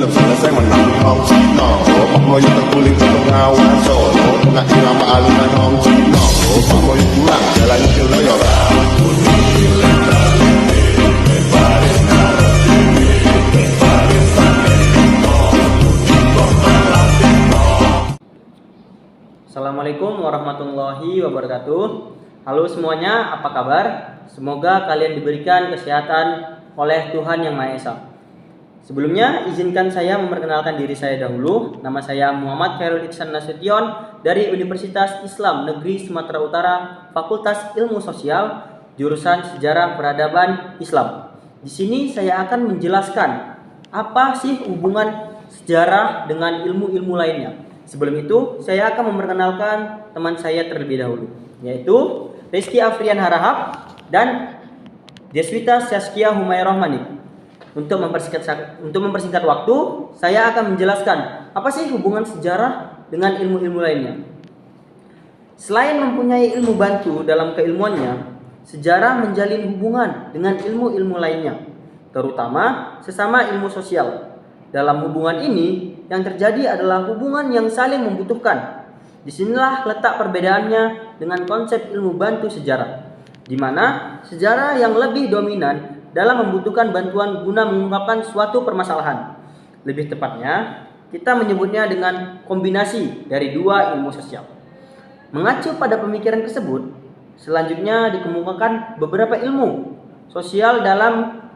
belum selesai menang Hong Cino Pak Moyo terguling ke pengawan Solo Tengah irama alunan Hong Cino Pak Moyo pulang jalan ke Loyola. Assalamualaikum warahmatullahi wabarakatuh. Halo semuanya, apa kabar? Semoga kalian diberikan kesehatan oleh Tuhan Yang Maha Esa. Sebelumnya, izinkan saya memperkenalkan diri saya dahulu. Nama saya Muhammad Khairul Ihsan Nasution dari Universitas Islam Negeri Sumatera Utara, Fakultas Ilmu Sosial, jurusan Sejarah Peradaban Islam. Di sini saya akan menjelaskan apa sih hubungan sejarah dengan ilmu-ilmu lainnya. Sebelum itu, saya akan memperkenalkan teman saya terlebih dahulu, yaitu Rizky Afrian Harahap dan Deswita Saskia Humairah Manik. Untuk mempersingkat waktu, saya akan menjelaskan apa sih hubungan sejarah dengan ilmu-ilmu lainnya. Selain mempunyai ilmu bantu dalam keilmuannya, sejarah menjalin hubungan dengan ilmu-ilmu lainnya, terutama sesama ilmu sosial. Dalam hubungan ini, yang terjadi adalah hubungan yang saling membutuhkan. Disinilah letak perbedaannya dengan konsep ilmu bantu sejarah, di mana sejarah yang lebih dominan dalam membutuhkan bantuan guna mengungkapkan suatu permasalahan. Lebih tepatnya, kita menyebutnya dengan kombinasi dari dua ilmu sosial. Mengacu pada pemikiran tersebut, selanjutnya dikemukakan beberapa ilmu sosial dalam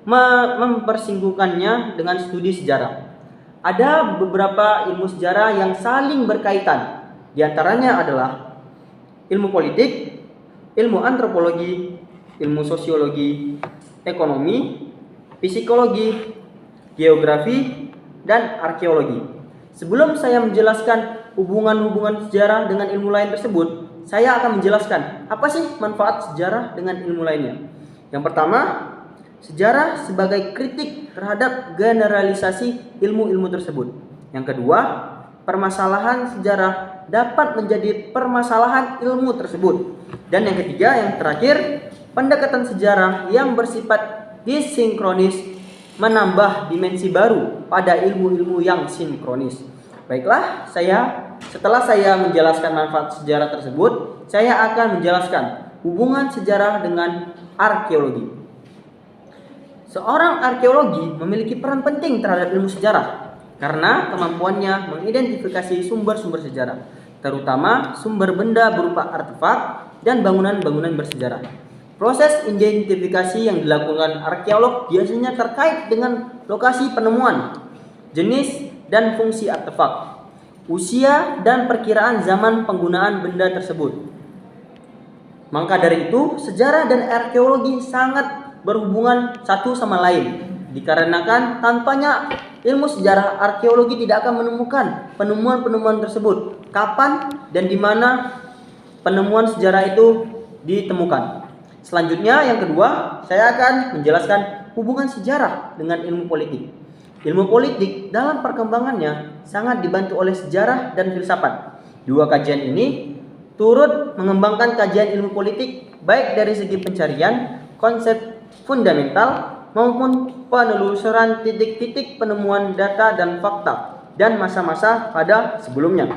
mempersinggungannya dengan studi sejarah. Ada beberapa ilmu sejarah yang saling berkaitan. Di antaranya adalah ilmu politik, ilmu antropologi, ilmu sosiologi, ekonomi, psikologi, geografi, dan arkeologi. Sebelum saya menjelaskan hubungan-hubungan sejarah dengan ilmu lain tersebut, saya akan menjelaskan apa sih manfaat sejarah dengan ilmu lainnya. Yang pertama, sejarah sebagai kritik terhadap generalisasi ilmu-ilmu tersebut. Yang kedua, permasalahan sejarah dapat menjadi permasalahan ilmu tersebut. Dan yang ketiga, yang terakhir, pendekatan sejarah yang bersifat disinkronis menambah dimensi baru pada ilmu-ilmu yang sinkronis. Baiklah, setelah saya menjelaskan manfaat sejarah tersebut, saya akan menjelaskan hubungan sejarah dengan arkeologi. Seorang arkeologi memiliki peran penting terhadap ilmu sejarah karena kemampuannya mengidentifikasi sumber-sumber sejarah, terutama sumber benda berupa artefak dan bangunan-bangunan bersejarah. Proses identifikasi yang dilakukan arkeolog biasanya terkait dengan lokasi penemuan, jenis dan fungsi artefak, usia dan perkiraan zaman penggunaan benda tersebut. Maka dari itu, sejarah dan arkeologi sangat berhubungan satu sama lain, dikarenakan tanpanya ilmu sejarah, arkeologi tidak akan menemukan penemuan-penemuan tersebut, kapan dan di mana penemuan sejarah itu ditemukan. Selanjutnya, yang kedua, saya akan menjelaskan hubungan sejarah dengan ilmu politik. Ilmu politik dalam perkembangannya sangat dibantu oleh sejarah dan filsafat. Dua kajian ini turut mengembangkan kajian ilmu politik baik dari segi pencarian konsep fundamental maupun penelusuran titik-titik penemuan data dan fakta dan masa-masa pada sebelumnya.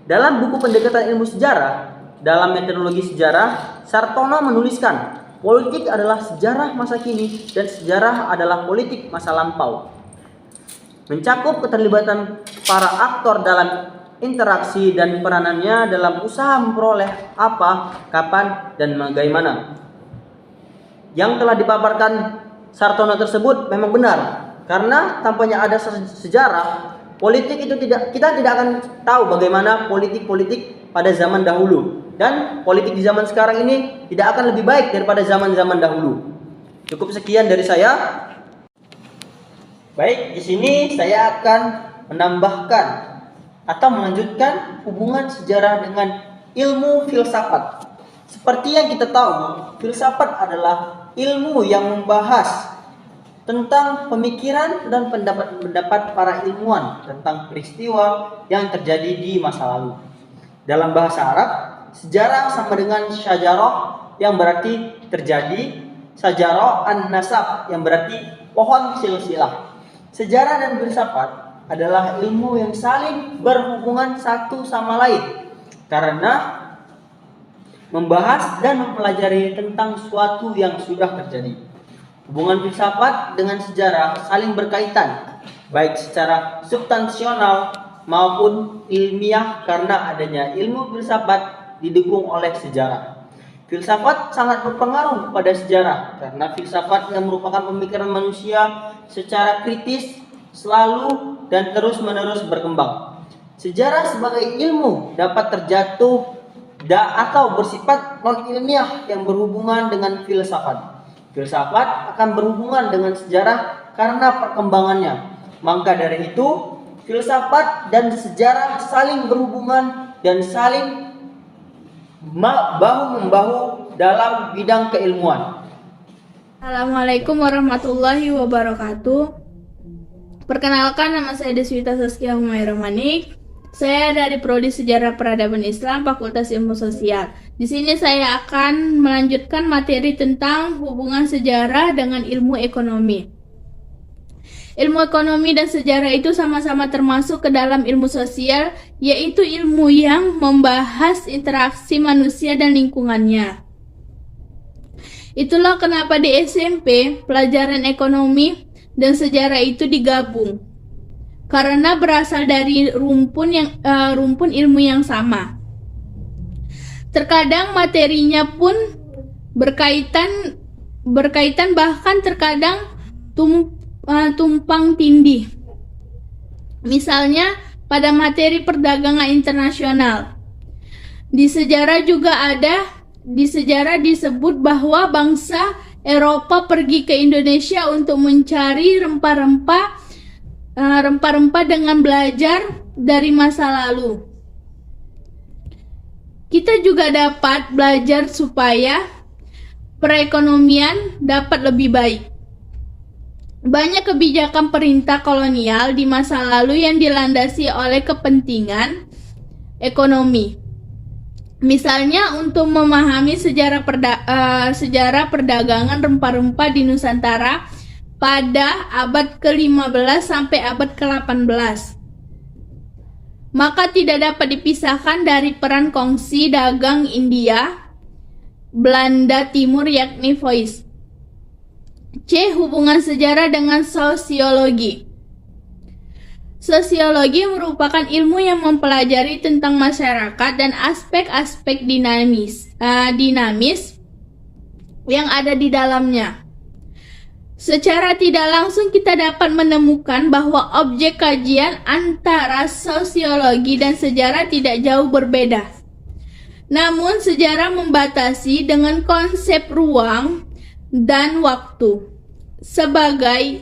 Dalam buku pendekatan ilmu sejarah, dalam metodologi sejarah, Sartono menuliskan, politik adalah sejarah masa kini dan sejarah adalah politik masa lampau. Mencakup keterlibatan para aktor dalam interaksi dan peranannya dalam usaha memperoleh apa, kapan, dan bagaimana. Yang telah dipaparkan Sartono tersebut memang benar, karena tanpanya ada sejarah politik itu kita tidak akan tahu bagaimana politik pada zaman dahulu, dan politik di zaman sekarang ini tidak akan lebih baik daripada zaman-zaman dahulu. Cukup sekian dari saya. Baik, di sini saya akan menambahkan atau melanjutkan hubungan sejarah dengan ilmu filsafat. Seperti yang kita tahu, filsafat adalah ilmu yang membahas tentang pemikiran dan pendapat-pendapat para ilmuwan tentang peristiwa yang terjadi di masa lalu. Dalam bahasa Arab, sejarah sama dengan syajarah yang berarti terjadi, syajarah an-nasab yang berarti pohon silsilah. Sejarah dan filsafat adalah ilmu yang saling berhubungan satu sama lain karena membahas dan mempelajari tentang suatu yang sudah terjadi. Hubungan filsafat dengan sejarah saling berkaitan, baik secara substansional maupun ilmiah karena adanya ilmu filsafat didukung oleh sejarah. Filsafat sangat berpengaruh pada sejarah karena filsafat yang merupakan pemikiran manusia secara kritis selalu dan terus-menerus berkembang. Sejarah sebagai ilmu dapat terjatuh atau bersifat non-ilmiah yang berhubungan dengan filsafat. Filsafat akan berhubungan dengan sejarah karena perkembangannya. Maka dari itu, filsafat dan sejarah saling berhubungan dan saling bahu-membahu dalam bidang keilmuan. Assalamualaikum warahmatullahi wabarakatuh. Perkenalkan, nama saya Deswita Saskia Humaira Manik. Saya dari Prodi Sejarah Peradaban Islam, Fakultas Ilmu Sosial. Di sini saya akan melanjutkan materi tentang hubungan sejarah dengan ilmu ekonomi. Ilmu ekonomi dan sejarah itu sama-sama termasuk ke dalam ilmu sosial, yaitu ilmu yang membahas interaksi manusia dan lingkungannya. Itulah kenapa di SMP pelajaran ekonomi dan sejarah itu digabung, karena berasal dari rumpun ilmu yang sama. Terkadang materinya pun berkaitan bahkan terkadang tumpang tindih. Misalnya pada materi perdagangan internasional. Di sejarah disebut bahwa bangsa Eropa pergi ke Indonesia untuk mencari rempah-rempah dengan belajar dari masa lalu. Kita juga dapat belajar supaya perekonomian dapat lebih baik. Banyak kebijakan perintah kolonial di masa lalu yang dilandasi oleh kepentingan ekonomi. Misalnya untuk memahami sejarah perdagangan rempah-rempah di Nusantara pada abad ke-15 sampai abad ke-18. Maka tidak dapat dipisahkan dari peran kongsi dagang India, Belanda Timur yakni Voice. C. Hubungan sejarah dengan sosiologi. Sosiologi merupakan ilmu yang mempelajari tentang masyarakat dan aspek-aspek dinamis yang ada di dalamnya. Secara tidak langsung kita dapat menemukan bahwa objek kajian antara sosiologi dan sejarah tidak jauh berbeda. Namun sejarah membatasi dengan konsep ruang dan waktu. Sebagai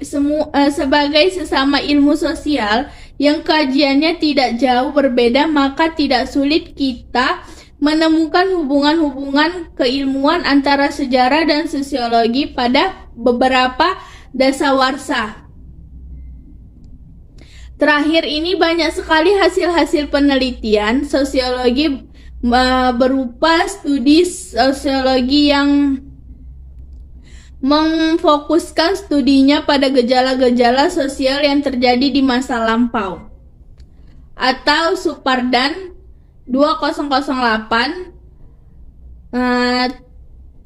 sesama ilmu sosial yang kajiannya tidak jauh berbeda, maka tidak sulit kita menemukan hubungan-hubungan keilmuan antara sejarah dan sosiologi pada beberapa dasawarsa. Terakhir ini banyak sekali hasil-hasil penelitian sosiologi berupa studi sosiologi yang memfokuskan studinya pada gejala-gejala sosial yang terjadi di masa lampau, atau Supardan 2008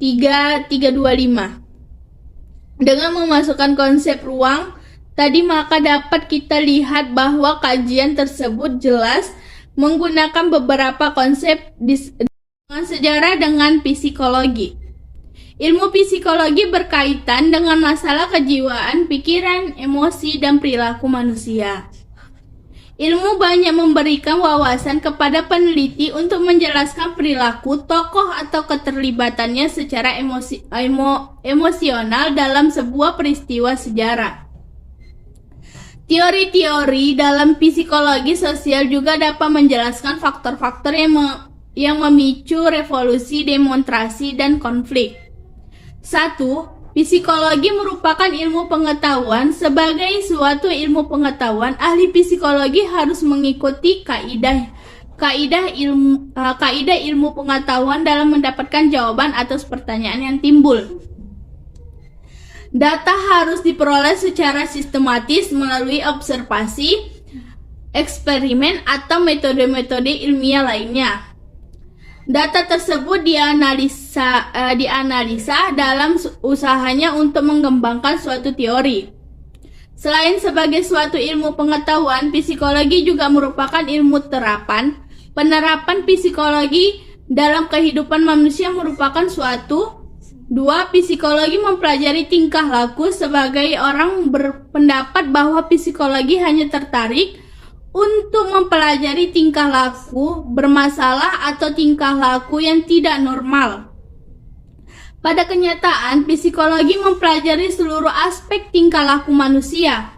3325. Dengan memasukkan konsep ruang tadi, maka dapat kita lihat bahwa kajian tersebut jelas menggunakan beberapa konsep sejarah dengan psikologi. Ilmu psikologi berkaitan dengan masalah kejiwaan, pikiran, emosi, dan perilaku manusia. Ilmu banyak memberikan wawasan kepada peneliti untuk menjelaskan perilaku tokoh atau keterlibatannya secara emosional dalam sebuah peristiwa sejarah. Teori-teori dalam psikologi sosial juga dapat menjelaskan faktor-faktor yang memicu revolusi, demonstrasi, dan konflik. 1. Psikologi merupakan ilmu pengetahuan. Sebagai suatu ilmu pengetahuan, ahli psikologi harus mengikuti kaidah ilmu pengetahuan dalam mendapatkan jawaban atas pertanyaan yang timbul. Data harus diperoleh secara sistematis melalui observasi, eksperimen, atau metode-metode ilmiah lainnya. Data tersebut dianalisa dalam usahanya untuk mengembangkan suatu teori. Selain sebagai suatu ilmu pengetahuan, psikologi juga merupakan ilmu terapan. Penerapan psikologi dalam kehidupan manusia merupakan suatu. 2. Psikologi mempelajari tingkah laku. Sebagai orang berpendapat bahwa psikologi hanya tertarik untuk mempelajari tingkah laku bermasalah atau tingkah laku yang tidak normal. Pada kenyataan, psikologi mempelajari seluruh aspek tingkah laku manusia.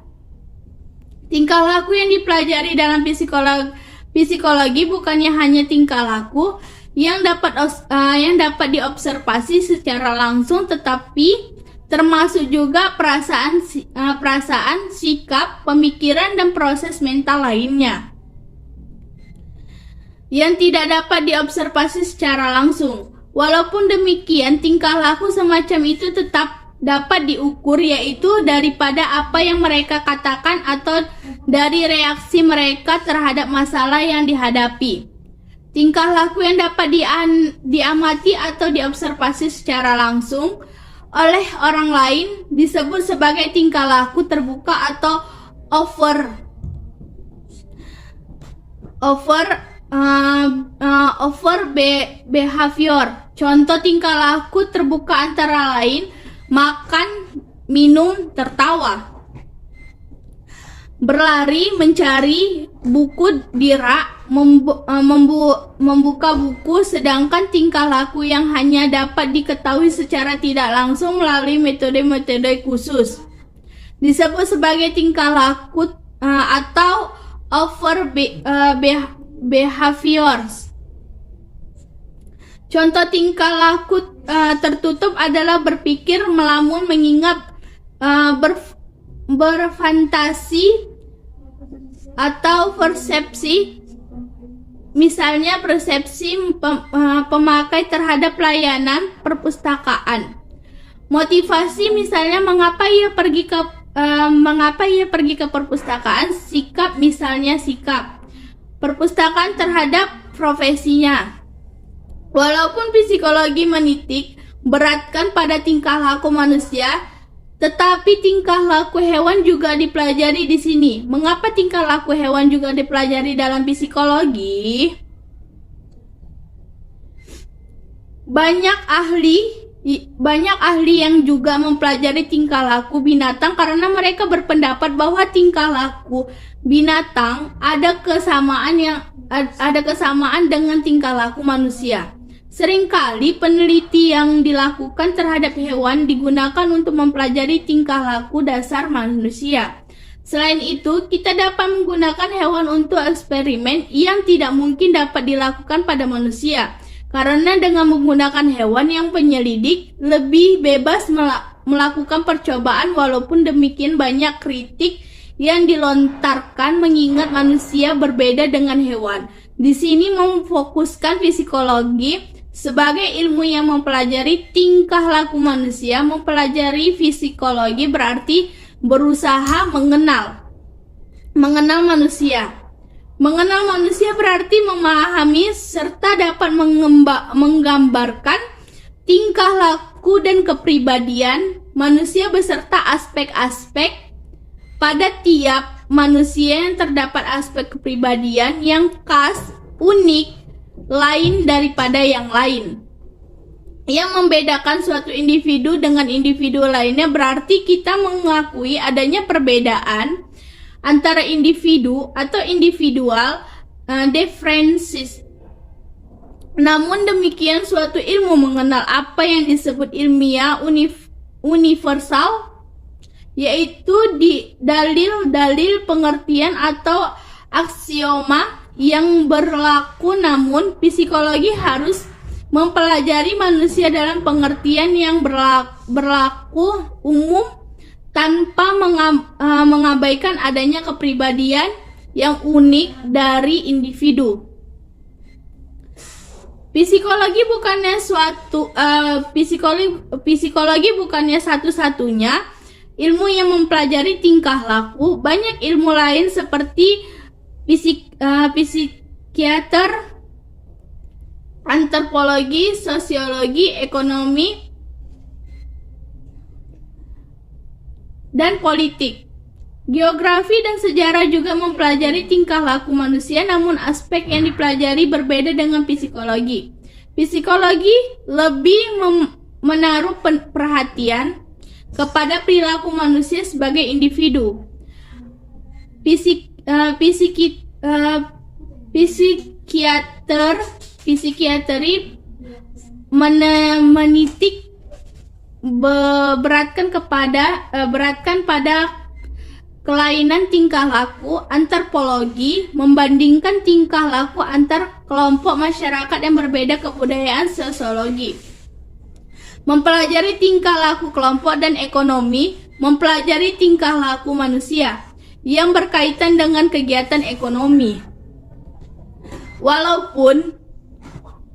Tingkah laku yang dipelajari dalam psikologi bukannya hanya tingkah laku yang dapat diobservasi secara langsung, tetapi termasuk juga perasaan, sikap, pemikiran, dan proses mental lainnya yang tidak dapat diobservasi secara langsung. Walaupun demikian, tingkah laku semacam itu tetap dapat diukur, yaitu daripada apa yang mereka katakan atau dari reaksi mereka terhadap masalah yang dihadapi. Tingkah laku yang dapat diamati atau diobservasi secara langsung oleh orang lain disebut sebagai tingkah laku terbuka atau behavior. Contoh tingkah laku terbuka antara lain makan, minum, tertawa, berlari, mencari buku dirak, membuka buku. Sedangkan tingkah laku yang hanya dapat diketahui secara tidak langsung melalui metode-metode khusus disebut sebagai tingkah laku atau behaviors. Contoh tingkah laku tertutup adalah berpikir, melamun, mengingat, berfantasi, atau persepsi. Misalnya persepsi pemakai terhadap layanan perpustakaan. Motivasi, misalnya mengapa ia pergi ke perpustakaan. Sikap, misalnya sikap perpustakaan terhadap profesinya. Walaupun psikologi menitik beratkan pada tingkah laku manusia, tetapi tingkah laku hewan juga dipelajari di sini. Mengapa tingkah laku hewan juga dipelajari dalam psikologi? Banyak ahli yang juga mempelajari tingkah laku binatang karena mereka berpendapat bahwa tingkah laku binatang ada kesamaan dengan tingkah laku manusia. Seringkali peneliti yang dilakukan terhadap hewan digunakan untuk mempelajari tingkah laku dasar manusia. Selain itu, kita dapat menggunakan hewan untuk eksperimen yang tidak mungkin dapat dilakukan pada manusia. Karena dengan menggunakan hewan, yang penyelidik lebih bebas melakukan percobaan. Walaupun demikian, banyak kritik yang dilontarkan mengingat manusia berbeda dengan hewan. Di sini memfokuskan psikologi sebagai ilmu yang mempelajari tingkah laku manusia. Mempelajari psikologi berarti berusaha mengenal manusia. Mengenal manusia berarti memahami serta dapat menggambarkan tingkah laku dan kepribadian manusia beserta aspek-aspek. Pada tiap manusia yang terdapat aspek kepribadian yang khas, unik, lain daripada yang lain. Yang membedakan suatu individu dengan individu lainnya berarti kita mengakui adanya perbedaan antara individu atau individual differences. Namun demikian, suatu ilmu mengenal apa yang disebut ilmiah universal, yaitu di dalil-dalil pengertian atau aksioma yang berlaku. Namun psikologi harus mempelajari manusia dalam pengertian yang berlaku umum tanpa mengabaikan adanya kepribadian yang unik dari individu. Psikologi bukannya psikologi bukannya satu-satunya ilmu yang mempelajari tingkah laku. Banyak ilmu lain seperti psikiater, antropologi, sosiologi, ekonomi, dan politik. Geografi dan sejarah juga mempelajari tingkah laku manusia, namun aspek yang dipelajari berbeda dengan psikologi. Psikologi lebih menaruh perhatian kepada perilaku manusia sebagai individu. Psikiatri menitik beratkan pada kelainan tingkah laku. Antropologi membandingkan tingkah laku antar kelompok masyarakat yang berbeda. Kebudayaan sosiologi mempelajari tingkah laku kelompok, dan ekonomi mempelajari tingkah laku manusia yang berkaitan dengan kegiatan ekonomi. Walaupun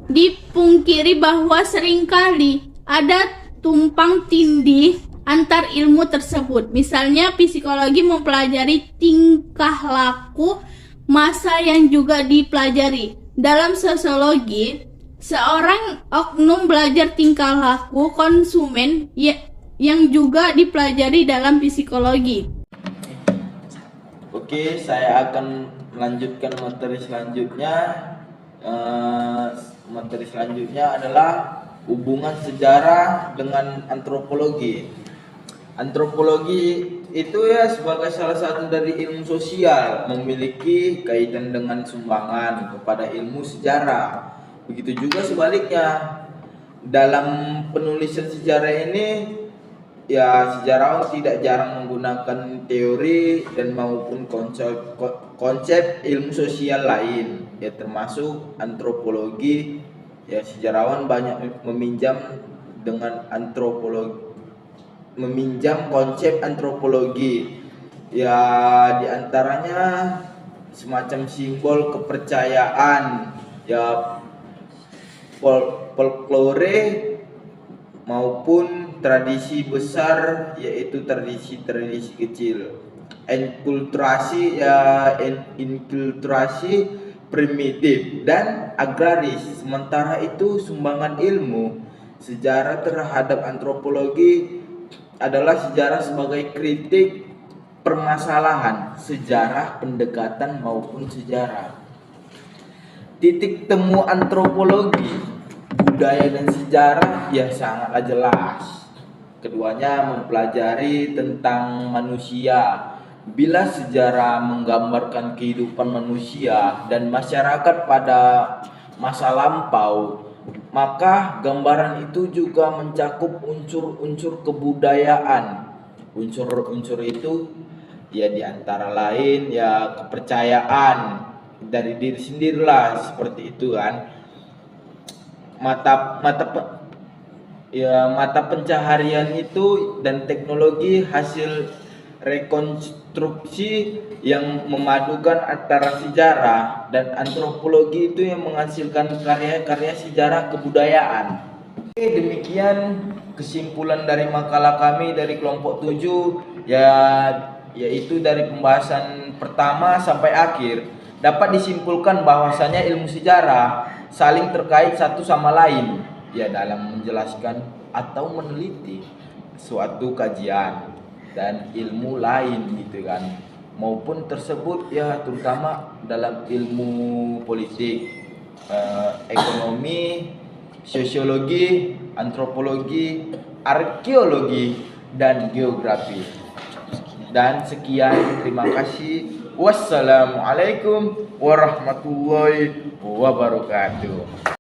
dipungkiri bahwa seringkali ada tumpang tindih antar ilmu tersebut. Misalnya, psikologi mempelajari tingkah laku massa yang juga dipelajari. Dalam sosiologi, seorang oknum belajar tingkah laku konsumen yang juga dipelajari dalam psikologi. Oke, saya akan melanjutkan materi selanjutnya. Materi selanjutnya adalah hubungan sejarah dengan antropologi. Antropologi itu ya sebagai salah satu dari ilmu sosial, memiliki kaitan dengan sumbangan kepada ilmu sejarah. Begitu juga sebaliknya. Dalam penulisan sejarah ini, ya sejarawan tidak jarang menggunakan teori dan maupun konsep ilmu sosial lain, ya termasuk antropologi. Ya sejarawan banyak meminjam konsep antropologi. Ya diantaranya semacam simbol kepercayaan, ya folklore maupun tradisi besar, yaitu tradisi kecil. Inkulturasi primitif dan agraris. Sementara itu sumbangan ilmu sejarah terhadap antropologi adalah sejarah sebagai kritik permasalahan sejarah, pendekatan maupun sejarah. Titik temu antropologi, budaya dan sejarah ya sangatlah jelas. Keduanya mempelajari tentang manusia. Bila sejarah menggambarkan kehidupan manusia dan masyarakat pada masa lampau, maka gambaran itu juga mencakup unsur-unsur kebudayaan. Unsur-unsur itu ya diantara lain ya kepercayaan dari diri sendirilah, seperti itu kan. Mata pencaharian itu dan teknologi hasil rekonstruksi yang memadukan antara sejarah dan antropologi itu yang menghasilkan karya-karya sejarah kebudayaan. Oke, demikian kesimpulan dari makalah kami dari kelompok 7 yaitu dari pembahasan pertama sampai akhir. Dapat disimpulkan bahwasanya ilmu sejarah saling terkait satu sama lain ya dalam menjelaskan atau meneliti suatu kajian dan ilmu lain gitu kan, maupun tersebut ya terutama dalam ilmu politik, ekonomi, sosiologi, antropologi, arkeologi dan geografi. Dan sekian, terima kasih. Wassalamualaikum warahmatullahi wabarakatuh.